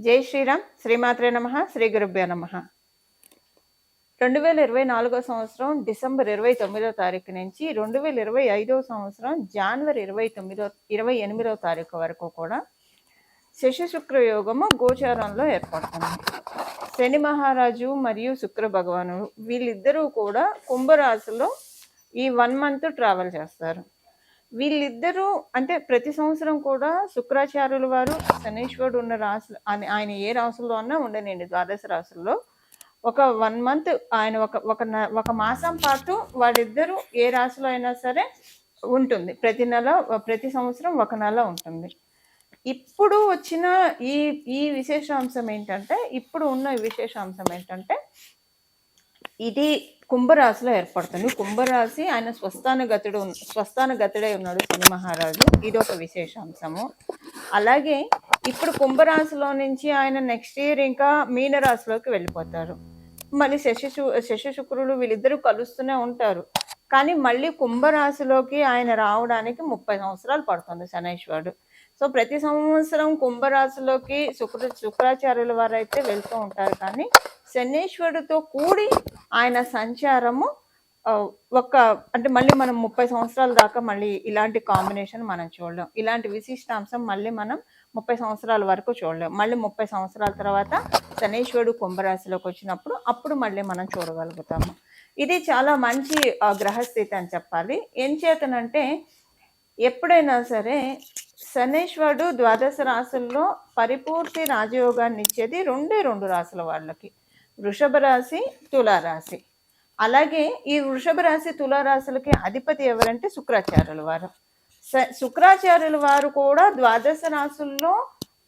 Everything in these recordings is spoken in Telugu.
జై శ్రీరామ్. శ్రీమాత్రే నమః. శ్రీ గురుభ్యో నమః. 2024 సంవత్సరం డిసెంబర్ 29వ తారీఖు నుంచి 2025 సంవత్సరం జనవరి 28వ తారీఖు వరకు కూడా శశి శుక్ర యోగము గోచారంలో ఏర్పడుతుంది. శని మహారాజు మరియు శుక్ర భగవానుడు వీళ్ళిద్దరూ కూడా కుంభరాశిలో ఈ 1 మంత్ ట్రావెల్ చేస్తారు. వీళ్ళిద్దరూ అంటే ప్రతి సంవత్సరం కూడా శుక్రాచార్యుల వారు శనీశ్వరుడు ఉన్న రాశులు ఆయన ఏ రాశుల్లో అన్నా ఉండనండి, ద్వాదశ రాశుల్లో ఒక 1 మంత్ ఆయన ఒక మాసం పాటు వాళ్ళిద్దరూ ఏ రాశిలో అయినా సరే ఉంటుంది. ప్రతి సంవత్సరం ఒక నెల ఉంటుంది. ఇప్పుడు వచ్చిన ఈ విశేషాంశం ఏంటంటే ఇది కుంభరాశిలో ఏర్పడుతుంది. కుంభరాశి ఆయన స్వస్థానగతుడై ఉన్నాడు శని మహారాజు. ఇది ఒక విశేషాంశము. అలాగే ఇప్పుడు కుంభరాశిలో నుంచి ఆయన నెక్స్ట్ ఇయర్ ఇంకా మీనరాశిలోకి వెళ్ళిపోతారు. మళ్ళీ శశి శుక్రులు వీళ్ళిద్దరూ కలుస్తూనే ఉంటారు. కానీ మళ్ళీ కుంభరాశిలోకి ఆయన రావడానికి 30 సంవత్సరాలు పడుతుంది శనైశ్వరుడు. సో ప్రతి సంవత్సరం కుంభరాశిలోకి శుక్రాచార్యుల వారు అయితే వెళ్తూ ఉంటారు. కానీ శనీశ్వరుడితో కూడి ఆయన సంచారము అంటే మళ్ళీ మనం 30 సంవత్సరాల దాకా మళ్ళీ ఇలాంటి కాంబినేషన్ మనం చూడలేం. ఇలాంటి విశిష్టాంశం మళ్ళీ మనం 30 సంవత్సరాల వరకు చూడలేం. మళ్ళీ 30 సంవత్సరాల తర్వాత శనీశ్వరుడు కుంభరాశిలోకి వచ్చినప్పుడు అప్పుడు మళ్ళీ మనం చూడగలుగుతాము. ఇది చాలా మంచి గ్రహస్థితి అని చెప్పాలి. ఏం చేతనంటే ఎప్పుడైనా సరే శనీశ్వరుడు ద్వాదశ రాశుల్లో పరిపూర్తి రాజయోగాన్ని ఇచ్చేది రెండు రాశుల వాళ్ళకి, వృషభ రాశి, తులారాశి. అలాగే ఈ వృషభ రాశి తులారాశులకి అధిపతి ఎవరంటే శుక్రాచార్యుల వారు. శుక్రాచార్యుల వారు కూడా ద్వాదశ రాశుల్లో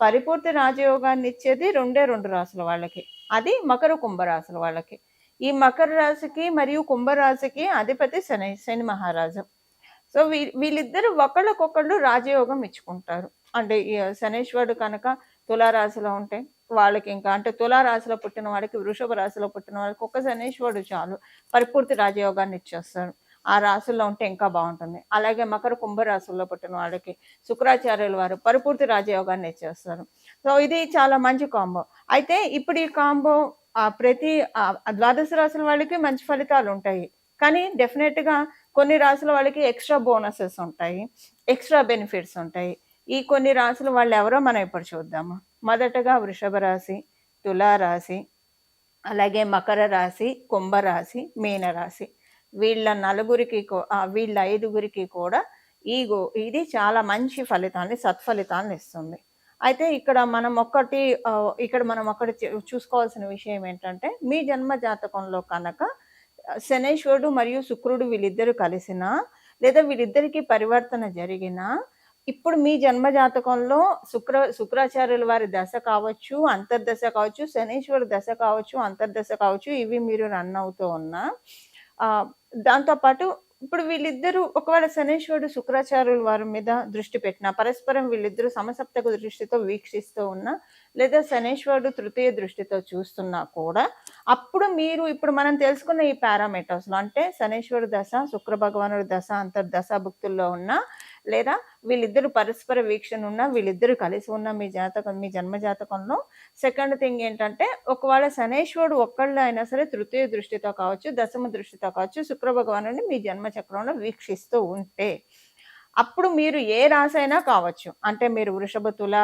పరిపూర్తి రాజయోగాన్ని ఇచ్చేది రెండు రాశుల వాళ్ళకి, అది మకర కుంభరాశుల వాళ్ళకి. ఈ మకర రాశికి మరియు కుంభరాశికి అధిపతి శని మహారాజు. సో వీళ్ళిద్దరు ఒకళ్ళకొకళ్ళు రాజయోగం ఇచ్చుకుంటారు. అంటే శనీశ్వరుడు కనుక తులారాశిలో ఉంటే వాళ్ళకి ఇంకా అంటే తులారాశిలో పుట్టిన వాడికి, వృషభ రాశిలో పుట్టిన వాళ్ళకి ఒక్క శనీశ్వరుడు చాలు పరిపూర్తి రాజయోగాన్ని ఇచ్చేస్తారు. ఆ రాశుల్లో ఉంటే ఇంకా బాగుంటుంది. అలాగే మకర కుంభరాశుల్లో పుట్టిన వాళ్ళకి శుక్రాచార్యుల వారు పరిపూర్తి రాజయోగాన్ని ఇచ్చేస్తారు. సో ఇది చాలా మంచి కాంబో. అయితే ఇప్పుడు ఈ కాంబో ప్రతి ద్వాదశ రాశుల వాళ్ళకి మంచి ఫలితాలు ఉంటాయి. కానీ డెఫినెట్గా కొన్ని రాశుల వాళ్ళకి ఎక్స్ట్రా బోనసెస్ ఉంటాయి, ఎక్స్ట్రా బెనిఫిట్స్ ఉంటాయి. ఈ కొన్ని రాశుల వాళ్ళు ఎవరో మనం ఇప్పుడు చూద్దాము. మొదటగా వృషభ రాశి, తులారాశి, అలాగే మకర రాశి, కుంభరాశి, మీనరాశి. వీళ్ళ 5గురికి కూడా ఇది చాలా మంచి ఫలితాన్ని, సత్ఫలితాన్ని ఇస్తుంది. అయితే ఇక్కడ మనం ఒక్కటి చూసుకోవాల్సిన విషయం ఏంటంటే, మీ జన్మ జాతకంలో కనుక శనీశ్వరుడు మరియు శుక్రుడు వీళ్ళిద్దరు కలిసినా లేదా వీళ్ళిద్దరికి పరివర్తన జరిగినా, ఇప్పుడు మీ జన్మ జాతకంలో శుక్రాచార్యుల వారి దశ కావచ్చు, అంతర్దశ కావచ్చు, శనీశ్వరుడు దశ కావచ్చు, అంతర్దశ కావచ్చు, ఇవి మీరు రన్ అవుతూ ఉన్నా, దాంతోపాటు ఇప్పుడు వీళ్ళిద్దరూ ఒకవేళ శనీశ్వరుడు శుక్రాచార్యుల వారి మీద దృష్టి పెట్టినా, పరస్పరం వీళ్ళిద్దరూ సమసప్తక దృష్టితో వీక్షిస్తూ ఉన్నా, లేదా శనీశ్వరుడు తృతీయ దృష్టితో చూస్తున్నా కూడా అప్పుడు ఇప్పుడు మనం తెలుసుకున్న ఈ పారామీటర్స్లో అంటే శనీశ్వరుడు దశ, శుక్ర భగవానుడి దశ అంతర్దశ భుక్తుల్లో ఉన్నా, లేదా వీళ్ళిద్దరు పరస్పర వీక్షణ ఉన్నా, వీళ్ళిద్దరూ కలిసి ఉన్న మీ జన్మ జాతకంలో సెకండ్ థింగ్ ఏంటంటే, ఒకవేళ శనీశ్వరుడు ఒక్కళ్ళు అయినా సరే తృతీయ దృష్టితో కావచ్చు, దశమ దృష్టితో కావచ్చు శుక్ర భగవానుడిని మీ జన్మ చక్రంలో వీక్షిస్తూ ఉంటే, అప్పుడు మీరు ఏ రాశి అయినా కావచ్చు, అంటే మీరు వృషభ, తుల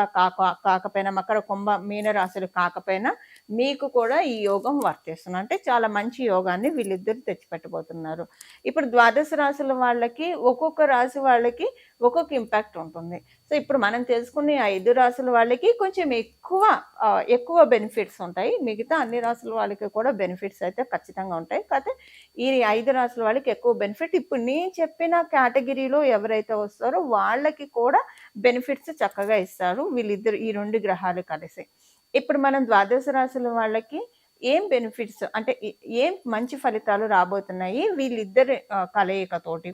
కాకపోయినా, మకర, కుంభ, మీన రాశులు కాకపోయినా మీకు కూడా ఈ యోగం వర్తిస్తుంది. అంటే చాలా మంచి యోగాన్ని వీళ్ళిద్దరు తెచ్చిపెట్టబోతున్నారు. ఇప్పుడు ద్వాదశ రాశుల వాళ్ళకి ఒక్కొక్క రాశి వాళ్ళకి ఒక్కొక్క ఇంపాక్ట్ ఉంటుంది. సో ఇప్పుడు మనం తెలుసుకునే 5 రాశుల వాళ్ళకి కొంచెం ఎక్కువ బెనిఫిట్స్ ఉంటాయి. మిగతా అన్ని రాశుల వాళ్ళకి కూడా బెనిఫిట్స్ అయితే ఖచ్చితంగా ఉంటాయి. కాకపోతే ఈ 5 రాశుల వాళ్ళకి ఎక్కువ బెనిఫిట్. ఇప్పుడు నేను చెప్పిన కేటగిరీలో ఎవరైతే వస్తారో వాళ్ళకి కూడా బెనిఫిట్స్ చక్కగా ఇస్తారు వీళ్ళిద్దరు, ఈ 2 గ్రహాలు కలిసి. ఇప్పుడు మనం ద్వాదశ రాశుల వాళ్ళకి ఏం బెనిఫిట్స్ అంటే ఏం మంచి ఫలితాలు రాబోతున్నాయి వీళ్ళిద్దరి కలయికతోటి.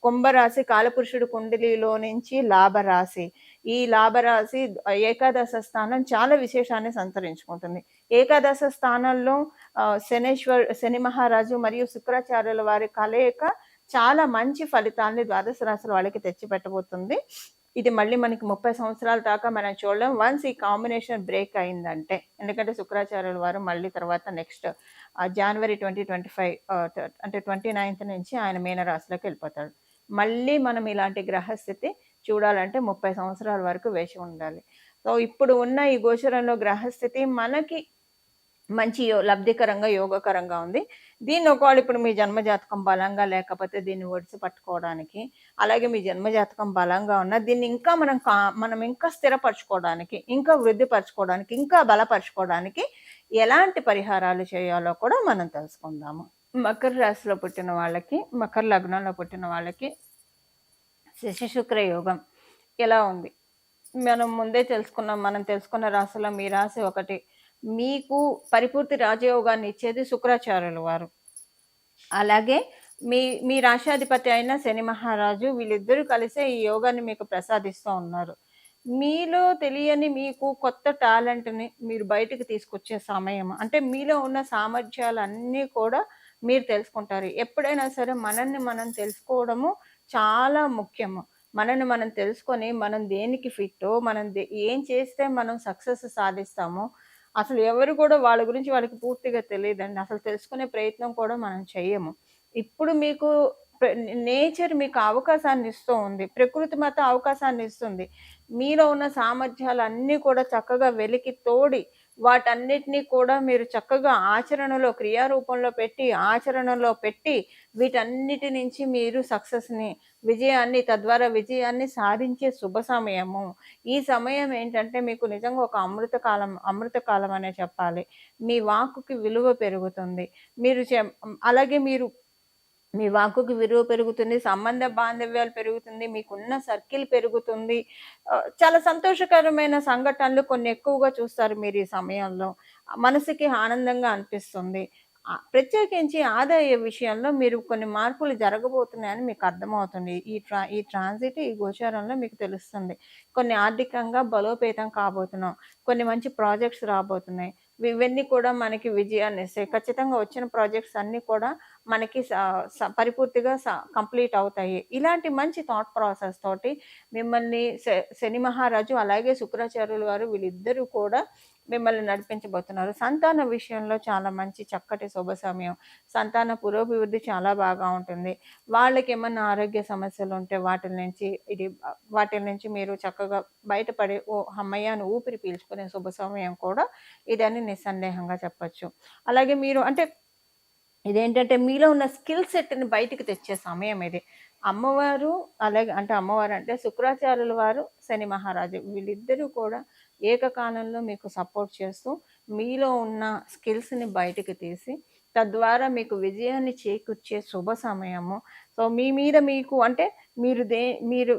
కుంభరాశి కాలపురుషుడు కుండలిలో నుంచి లాభరాశి. ఈ లాభరాశి ఏకాదశ స్థానం చాలా విశేషాన్ని సంతరించుకుంటుంది. ఏకాదశ స్థానంలో శని మహారాజు మరియు శుక్రాచార్యుల వారి కలయిక చాలా మంచి ఫలితాన్ని ద్వాదశ రాశుల వాళ్ళకి తెచ్చిపెట్టబోతుంది. ఇది మళ్ళీ మనకి 30 సంవత్సరాల దాకా మనం చూడలేం. వన్స్ ఈ కాంబినేషన్ బ్రేక్ అయిందంటే. ఎందుకంటే శుక్రాచార్యుల వారు మళ్ళీ తర్వాత నెక్స్ట్ జనవరి 2025 అంటే 29థ్ నుంచి ఆయన మీనరాశిలోకి వెళ్ళిపోతాడు. మళ్ళీ మనం ఇలాంటి గ్రహస్థితి చూడాలంటే 30 సంవత్సరాల వరకు వేచి ఉండాలి. సో, ఇప్పుడు ఉన్న ఈ గోచరంలో గ్రహస్థితి మనకి మంచి లబ్ధికరంగా, యోగకరంగా ఉంది. దీన్ని ఒకవేళ ఇప్పుడు మీ జన్మజాతకం బలంగా లేకపోతే దీన్ని ఒడిసి పట్టుకోవడానికి, అలాగే మీ జన్మజాతకం బలంగా ఉన్నా దీన్ని ఇంకా మనం ఇంకా స్థిరపరచుకోవడానికి, ఇంకా వృద్ధిపరచుకోవడానికి, ఇంకా బలపరచుకోవడానికి ఎలాంటి పరిహారాలు చేయాలో కూడా మనం తెలుసుకుందాము. మకర రాశిలో పుట్టిన వాళ్ళకి, మకర లగ్నంలో పుట్టిన వాళ్ళకి శశి శుక్ర యోగం ఎలా ఉంది? మనం తెలుసుకున్న రాశిలో మీ రాశి ఒకటి. మీకు పరిపూర్తి రాజయోగాన్ని ఇచ్చేది శుక్రాచార్యుల వారు. అలాగే మీ మీ రాశాధిపతి అయిన శని మహారాజు వీళ్ళిద్దరూ కలిసే ఈ యోగాన్ని మీకు ప్రసాదిస్తూ ఉన్నారు. మీలో తెలియని మీకు కొత్త టాలెంట్‌ని మీరు బయటికి తీసుకొచ్చే సమయం. అంటే మీలో ఉన్న సామర్థ్యాలన్నీ కూడా మీరు తెలుసుకుంటారు. ఎప్పుడైనా సరే మనల్ని మనం తెలుసుకోవడము చాలా ముఖ్యము. మనల్ని మనం తెలుసుకొని మనం దేనికి ఫిట్టో, ఏం చేస్తే మనం సక్సెస్ సాధిస్తామో, అసలు ఎవరు కూడా వాళ్ళ గురించి వాళ్ళకి పూర్తిగా తెలీదండి. అసలు తెలుసుకునే ప్రయత్నం కూడా మనం చెయ్యము. ఇప్పుడు మీకు నేచర్ మీకు అవకాశాన్ని ఇస్తూ ఉంది. ప్రకృతి మాత్రం అవకాశాన్ని ఇస్తుంది. మీలో ఉన్న సామర్థ్యాలన్నీ కూడా చక్కగా వెలికి తోడి, వాటన్నిటిని కూడా మీరు చక్కగా ఆచరణలో క్రియారూపంలో పెట్టి, ఆచరణలో పెట్టి, వీటన్నిటి నుంచి మీరు తద్వారా విజయాన్ని సాధించే శుభ సమయము. ఈ సమయం ఏంటంటే మీకు నిజంగా ఒక అమృత కాలం అనే చెప్పాలి. మీ వాక్కుకి విలువ పెరుగుతుంది. అలాగే మీ వాక్కుకి విలువ పెరుగుతుంది. సంబంధ బాంధవ్యాలు పెరుగుతుంది. మీకున్న సర్కిల్ పెరుగుతుంది. చాలా సంతోషకరమైన సంఘటనలు కొన్ని ఎక్కువగా చూస్తారు మీరు ఈ సమయంలో. మనసుకి ఆనందంగా అనిపిస్తుంది. ప్రత్యేకించి ఆదాయ విషయంలో మీరు కొన్ని మార్పులు జరగబోతున్నాయని మీకు అర్థమవుతుంది. ఈ ట్రాన్సిట్, ఈ గోచారంలో మీకు తెలుస్తుంది. కొన్ని ఆర్థికంగా బలోపేతం కాబోతున్నాం. కొన్ని మంచి ప్రాజెక్ట్స్ రాబోతున్నాయి. ఇవన్నీ కూడా మనకి విజయాన్నిస్తాయి. ఖచ్చితంగా వచ్చిన ప్రాజెక్ట్స్ అన్నీ కూడా మనకి పరిపూర్తిగా కంప్లీట్ అవుతాయి. ఇలాంటి మంచి థాట్ ప్రాసెస్ తోటి మిమ్మల్ని శని మహారాజు అలాగే శుక్రాచార్యుల వారు వీళ్ళిద్దరూ కూడా మిమ్మల్ని నడిపించబోతున్నారు. సంతాన విషయంలో చాలా మంచి చక్కటి శుభ సమయం. సంతాన పురోభివృద్ధి చాలా బాగా ఉంటుంది. వాళ్ళకేమన్నా ఆరోగ్య సమస్యలు ఉంటే వాటి నుంచి మీరు చక్కగా బయటపడి హమ్మయ్య అని ఊపిరి పీల్చుకునే శుభ సమయం కూడా ఇదని నిస్సందేహంగా చెప్పొచ్చు. అలాగే ఇదేంటంటే మీలో ఉన్న స్కిల్ సెట్‌ని బయటికి తెచ్చే సమయం ఇది. అమ్మవారు అంటే శుక్రాచార్యుల వారు, శని మహారాజు వీళ్ళిద్దరూ కూడా ఏకకాలంలో మీకు సపోర్ట్ చేస్తూ మీలో ఉన్న స్కిల్స్‌ని బయటికి తీసి తద్వారా మీకు విజయాన్ని చేకూర్చే శుభ సమయము. సో, మీ మీద మీకు అంటే మీరు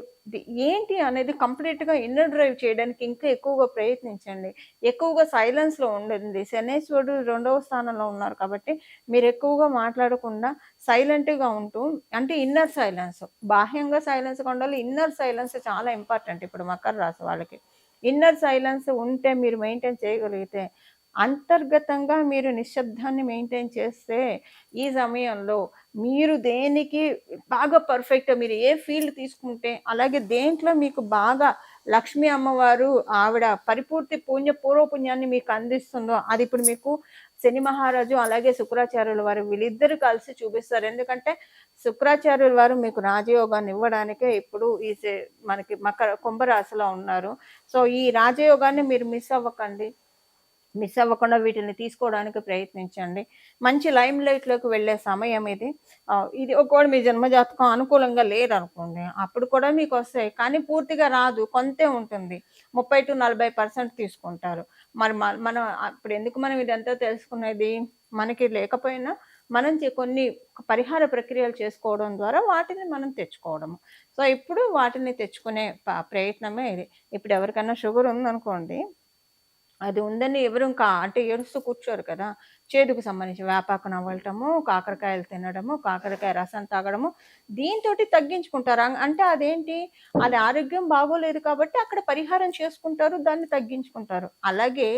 ఏంటి అనేది కంప్లీట్‌గా ఇన్నర్ డ్రైవ్ చేయడానికి ఇంకా ఎక్కువగా ప్రయత్నించండి. ఎక్కువగా సైలెన్స్‌లో ఉండండి. శనేశ్వరుడు 2వ స్థానంలో ఉన్నారు కాబట్టి మీరు ఎక్కువగా మాట్లాడకుండా సైలెంట్‌గా ఉంటూ అంటే ఇన్నర్ సైలెన్స్. బాహ్యంగా సైలెన్స్‌గా ఉండాలి. ఇన్నర్ సైలెన్స్ చాలా ఇంపార్టెంట్ ఇప్పుడు మకర రాశి వాళ్ళకి. ఇన్నర్ సైలెన్స్ ఉంటే మీరు మెయింటైన్ చేయగలిగితే, అంతర్గతంగా మీరు నిశ్శబ్దాన్ని మెయింటైన్ చేస్తే, ఈ సమయంలో మీరు దేనికి బాగా మీరు ఏ ఫీల్డ్ తీసుకుంటే, అలాగే దేంట్లో మీకు బాగా లక్ష్మీ అమ్మవారు ఆవిడ పరిపూర్తి పూర్వపుణ్యాన్ని మీకు అందిస్తుందో, అది ఇప్పుడు మీకు శని మహారాజు అలాగే శుక్రాచార్యుల వారు వీళ్ళిద్దరూ కలిసి చూపిస్తారు. ఎందుకంటే శుక్రాచార్యుల వారు మీకు రాజయోగాన్ని ఇవ్వడానికే ఇప్పుడు మనకి కుంభరాశిలో ఉన్నారు. సో, ఈ రాజయోగాన్ని మీరు మిస్ అవ్వకుండా వీటిని తీసుకోవడానికి ప్రయత్నించండి. మంచి లైమ్ లైట్‌లోకి వెళ్ళే సమయం ఇది. ఇది ఒకవేళ మీ జన్మజాతకం అనుకూలంగా లేదనుకోండి, అప్పుడు కూడా మీకొస్తాయి. కానీ పూర్తిగా రాదు. కొంతే ఉంటుంది. 30-40% తీసుకుంటారు. మరి మనం ఇప్పుడు మనం ఇదంతా తెలుసుకునేది? మనకి లేకపోయినా మనం కొన్ని పరిహార ప్రక్రియలు చేసుకోవడం ద్వారా వాటిని మనం తెచ్చుకోవడము. సో, ఇప్పుడు వాటిని తెచ్చుకునే ప్రయత్నమే ఇది. ఇప్పుడు ఎవరికైనా షుగర్ ఉందనుకోండి, అది ఉందని ఎవరు అంటే ఏడుస్తూ కూర్చోరు కదా! చేదుకు సంబంధించి వేపాకు నవ్వటము, కాకరకాయలు తినడము, కాకరకాయ రసం తాగడము, దీంతోటి తగ్గించుకుంటారు. అంటే అదేంటి, అది ఆరోగ్యం బాగోలేదు కాబట్టి అక్కడ పరిహారం చేసుకుంటారు, దాన్ని తగ్గించుకుంటారు. అలాగే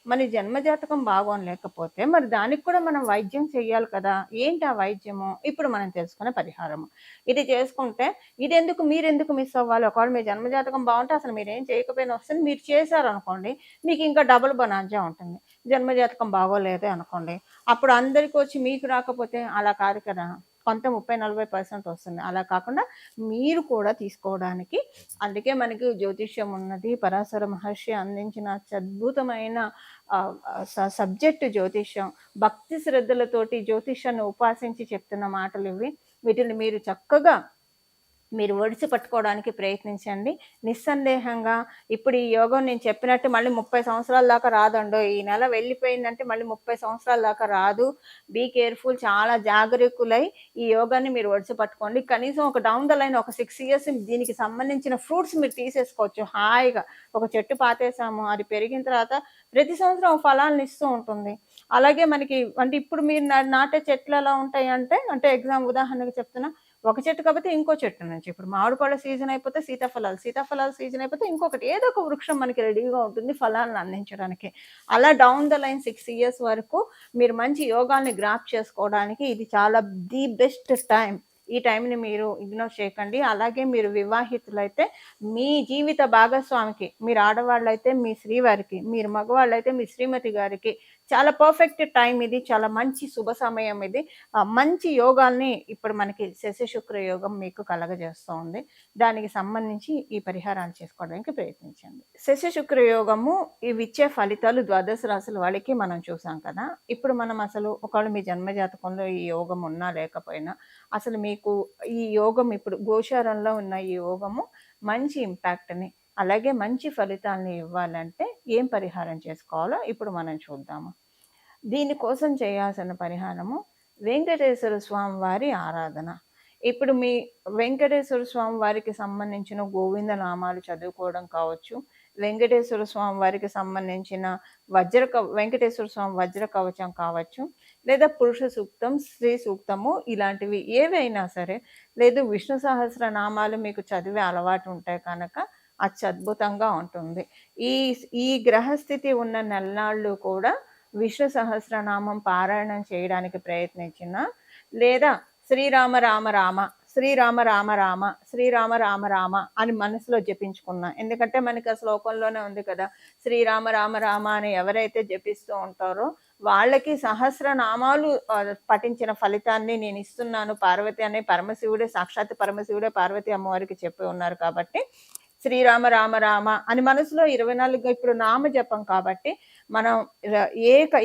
మన జన్మజాతకం బాగోలేకపోతే మరి దానికి కూడా మనం వైద్యం చేయాలి కదా! ఏంటి ఆ వైద్యము? ఇప్పుడు మనం తెలుసుకునే పరిహారము. ఇది చేసుకుంటే ఇదెందుకు మీరెందుకు మిస్ అవ్వాలి? ఒకవేళ మీ జన్మజాతకం బావుంటే అసలు మీరేం చేయకపోయినా వస్తుంది. మీరు చేశారనుకోండి, మీకు ఇంకా డబుల్ బొనాంజా ఉంటుంది. జన్మజాతకం బాగోలేదే అనుకోండి, అప్పుడు అందరికి వచ్చి మీకు రాకపోతే అలా కాదు కదా! కొంత 30, 40% వస్తుంది. అలా కాకుండా మీరు కూడా తీసుకోవడానికి, అందుకే మనకి జ్యోతిష్యం ఉన్నది. పరాశర మహర్షి అందించిన అత్యద్భుతమైన సబ్జెక్ట్ జ్యోతిష్యం. భక్తి శ్రద్ధలతోటి జ్యోతిష్యాన్ని ఉపాసించి చెప్తున్న మాటలివి. వీటిని మీరు చక్కగా మీరు ఒడిసి పట్టుకోవడానికి ప్రయత్నించండి. నిస్సందేహంగా ఇప్పుడు ఈ యోగం నేను చెప్పినట్టు మళ్ళీ 30 సంవత్సరాల దాకా రాదండోయ్. ఈ నెల వెళ్ళిపోయిందంటే మళ్ళీ 30 సంవత్సరాల దాకా రాదు. బీ కేర్‌ఫుల్, చాలా జాగరూకులై ఈ యోగాన్ని మీరు ఒడిసి పట్టుకోండి. కనీసం ఒక డౌన్ ద లైన్ ఒక 6 ఇయర్స్ దీనికి సంబంధించిన ఫ్రూట్స్ మీరు తీసేసుకోవచ్చు హాయిగా. ఒక చెట్టు పాతేసాము, అది పెరిగిన తర్వాత ప్రతి సంవత్సరం ఫలాలను ఇస్తూ ఉంటుంది. అలాగే మనకి అంటే ఇప్పుడు మీరు నాటే చెట్లు ఎలా ఉంటాయంటే, అంటే ఉదాహరణకు చెప్తున్నా, ఒక చెట్టు కాకపోతే ఇంకో చెట్టు నుంచి. ఇప్పుడు మామిడి పళ్ళ సీజన్ అయిపోతే సీతాఫలాలు సీజన్ అయిపోతే ఇంకొకటి ఏదో ఒక వృక్షం మనకి రెడీగా ఉంటుంది ఫలాలను అందించడానికి. అలా డౌన్ ద లైన్ 6 ఇయర్స్ వరకు మీరు మంచి యోగాల్ని గ్రాప్ చేసుకోవడానికి ఇది చాలా ది బెస్ట్ టైం. ఈ టైంని మీరు ఇగ్నోర్ చేయకండి. అలాగే మీరు వివాహితులైతే మీ జీవిత భాగస్వామికి, మీరు ఆడవాళ్ళైతే మీ శ్రీవారికి, మీరు మగవాళ్ళైతే మీ శ్రీమతి గారికి చాలా పర్ఫెక్ట్ టైం ఇది. చాలా మంచి శుభ సమయం ఇది. మంచి యోగాల్ని ఇప్పుడు మనకి శశి శుక్ర యోగం మీకు కలగజేస్తూ ఉంది. దానికి సంబంధించి ఈ పరిహారాలు చేసుకోవడానికి ప్రయత్నించండి. శశి శుక్ర యోగము ఇవిచ్చే ఫలితాలు ద్వాదశ రాశుల వాళ్ళకి మనం చూసాం కదా! ఇప్పుడు మనం అసలు ఒకవేళ మీ జన్మజాతకంలో ఈ యోగం ఉన్నా లేకపోయినా, అసలు మీకు ఈ యోగం ఇప్పుడు గోచారంలో ఉన్న ఈ యోగము మంచి ఇంపాక్ట్‌ని, అలాగే మంచి ఫలితాల్ని ఇవ్వాలంటే ఏం పరిహారం చేసుకోవాలో ఇప్పుడు మనం చూద్దాము. దీనికోసం చేయాల్సిన పరిహారము వెంకటేశ్వర స్వామి వారి ఆరాధన. ఇప్పుడు మీ వెంకటేశ్వర స్వామి వారికి సంబంధించిన గోవింద నామాలు చదువుకోవడం కావచ్చు, వెంకటేశ్వర స్వామి వారికి సంబంధించిన వెంకటేశ్వర స్వామి వజ్ర కవచం కావచ్చు, లేదా పురుష సూక్తం, స్త్రీ సూక్తము ఇలాంటివి ఏవైనా సరే, లేదు విష్ణు సహస్ర నామాలు మీకు చదివే అలవాటు ఉంటే కనుక అత్యద్భుతంగా ఉంటుంది. ఈ ఈ గ్రహస్థితి ఉన్న నెలనాళ్ళు కూడా విష్ణు సహస్రనామం పారాయణం చేయడానికి ప్రయత్నించిన, లేదా శ్రీరామ రామ రామ, శ్రీరామ రామ రామ, శ్రీరామ రామ రామ అని మనసులో జపించుకున్నా. ఎందుకంటే మనకి ఆ శ్లోకంలోనే ఉంది కదా, శ్రీరామ రామ రామ అని ఎవరైతే జపిస్తూ ఉంటారో వాళ్ళకి సహస్రనామాలు పఠించిన ఫలితాన్ని నేను ఇస్తున్నాను పార్వతి అనే పరమశివుడే, సాక్షాత్ పరమశివుడే పార్వతి అమ్మవారికి చెప్పి ఉన్నారు కాబట్టి శ్రీరామ రామ రామ అని మనసులో 24 ఇప్పుడు నామ జపం కాబట్టి మనం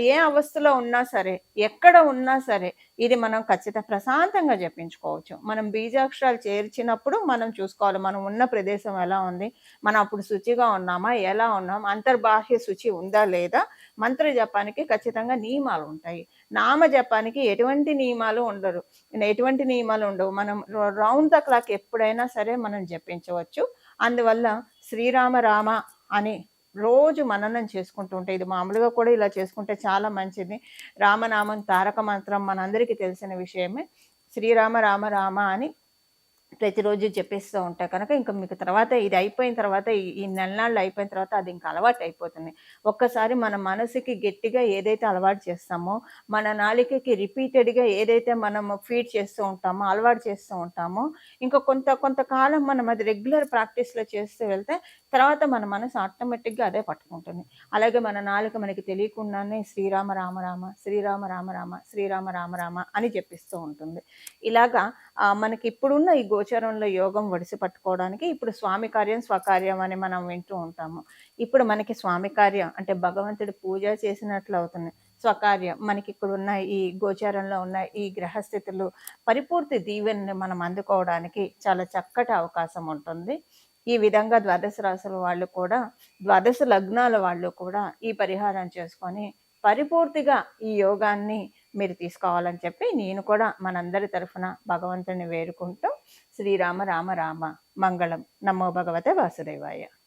ఏ అవస్థలో ఉన్నా సరే, ఎక్కడ ఉన్నా సరే ఇది మనం ఖచ్చితంగా ప్రశాంతంగా జపించుకోవచ్చు. మనం బీజాక్షరాలు చేర్చినప్పుడు మనం చూసుకోవాలి మనం ఉన్న ప్రదేశం ఎలా ఉంది, మనం అప్పుడు శుచిగా ఉన్నామా, ఎలా ఉన్నాం, అంతర్బాహ్య శుచి ఉందా లేదా. మంత్ర జపానికి ఖచ్చితంగా నియమాలు ఉంటాయి. నామ జపానికి ఎటువంటి నియమాలు ఉండవు. మనం రౌండ్ ద క్లాక్ ఎప్పుడైనా సరే మనం జపించవచ్చు. అందువల్ల శ్రీరామ రామ అని రోజు మననం చేసుకుంటూ ఉంటే, ఇది మామూలుగా కూడా ఇలా చేసుకుంటే చాలా మంచిది. రామనామం తారక మంత్రం మనందరికీ తెలిసిన విషయమే. శ్రీరామ రామ రామ అని ప్రతిరోజు చెప్పేస్తూ ఉంటా కనుక ఇంకా మీకు తర్వాత ఇది అయిపోయిన తర్వాత ఈ నెలనాళ్ళు అయిపోయిన తర్వాత అది ఇంకా అలవాటు అయిపోతుంది. ఒక్కసారి మన మనసుకి గట్టిగా ఏదైతే అలవాటు చేస్తామో, మన నాలికకి రిపీటెడ్గా ఏదైతే మనం ఫీడ్ చేస్తూ ఉంటామో, అలవాటు చేస్తూ ఉంటామో, ఇంకా కొంతకాలం మనం అది రెగ్యులర్ ప్రాక్టీస్లో చేస్తూ వెళ్తే తర్వాత మన మనసు ఆటోమేటిక్గా అదే పట్టుకుంటుంది. అలాగే మన నాలుక మనకి తెలియకుండానే శ్రీరామ రామ రామ, శ్రీరామ రామ రామ, శ్రీరామ రామ రామ అని జపిస్తూ ఉంటుంది. ఇలాగా మనకి ఇప్పుడున్న ఈ గోచరంలో యోగం ఒడిసి పట్టుకోవడానికి ఇప్పుడు స్వామి కార్యం స్వకార్యం అని మనం వింటూ ఉంటాము. ఇప్పుడు మనకి స్వామి కార్యం అంటే భగవంతుడి పూజ చేసినట్లు అవుతుంది. స్వకార్యం మనకి ఇక్కడ ఉన్న ఈ గోచారంలో ఉన్న ఈ గ్రహస్థితులు పరిపూర్తి దీవెనని మనం అందుకోవడానికి చాలా చక్కటి అవకాశం ఉంటుంది. ఈ విధంగా ద్వాదశ రాశుల వాళ్ళు కూడా, ద్వాదశ లగ్నాల వాళ్ళు కూడా ఈ పరిహారం చేసుకొని పరిపూర్తిగా ఈ యోగాన్ని మీరు తీసుకోవాలని చెప్పి నేను కూడా మనందరి తరఫున భగవంతుని వేడుకుంటూ శ్రీరామ రామ రామ మంగళం. నమో భగవతే వాసుదేవాయ.